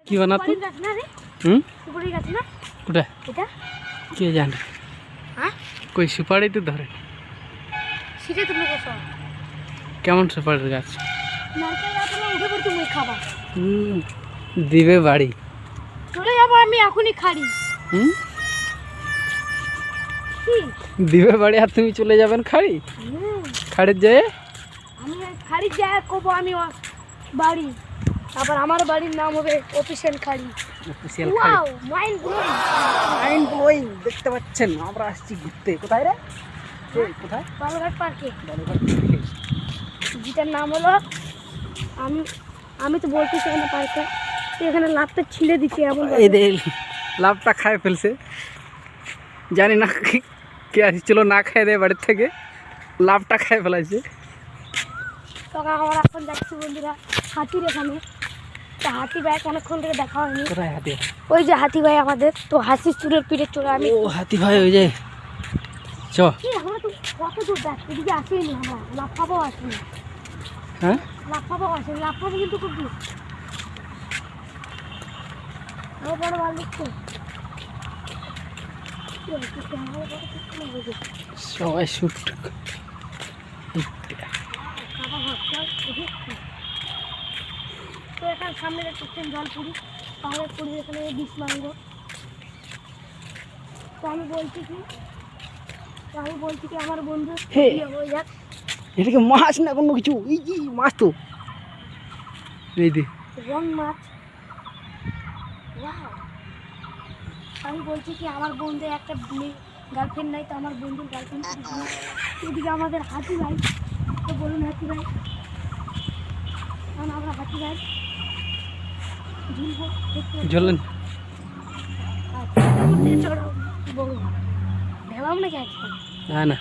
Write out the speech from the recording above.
কি বানাতো সুপারি গাছ না কোটা এটা কে জানে হ্যাঁ কই সুপারি তো ধরে সেটা তুমি কোসো কেমন সুপারির গাছ নারকেল গাছ না উঠে পড়তে মই খাবা দিবে বাড়ি চলে যাবো আমি এখনই খাড়ি হুম কি দিবে বাড়ি আর তুমি চলে যাবেন খাড়ি খাড়ির যায় আমি খাড়ি যায় কবো আমি বাড়ি তারপর আমার বাড়ির নাম হবে অফিসিয়াল খাড়ি official wow mind blowing mind blowing দেখতে পাচ্ছেন আমরা আসছি ঘুরতে কোথায় রে কোথায় বালুঘাট পার্কে যেটার নাম হলো আমি আমি তো বলতেছি এখানে পার্কে এখানে লাভটা ছিলে দিচ্ছি এমন এই দে লাভটা খায় ফেলছে জানি না কে আসছিল না খাই দেয় বাড়ির থেকে লাভটা খায় ফেলাইছে তখন আমরা এখন যাচ্ছি বন্ধুরা হাতির এখানে তা হাতি ভাই অনেকক্ষণ থেকে দেখা হয়নি কোথায় হাতি ওই যে হাতি ভাই আমাদের তো হাসি চুরের পিঠে চলে আমি ও হাতি ভাই ওই যে চ আমরা তো কত দূর যাচ্ছি এদিকে আসেনি আমরা লাফাবো আসেনি হ্যাঁ লাফাবো আসেনি লাফাবো কিন্তু খুব দূর বড় ভালো তো সবাই শুট তো এখানে সামনে দেখছেন জলপুরি পাহাড়ের পুরি এখানে বিষ মাঙ্গ তো আমি বলছি কি আমার বন্ধু বিয়ে হয়ে যাক এটা কি মাছ না কোনো কিছু এই যে মাছ তো এই দে রং মাছ ওয়াও আমি বলছি কি আমার বন্ধুর একটা গার্লফ্রেন্ড নাই তো আমার বন্ধুর গার্লফ্রেন্ড এদিকে আমাদের হাতি ভাই তো বলুন হাতি ভাই কারণ আমরা হাতি ভাই ঝোলেন বলুন ভেবাম নাকি আজকে না না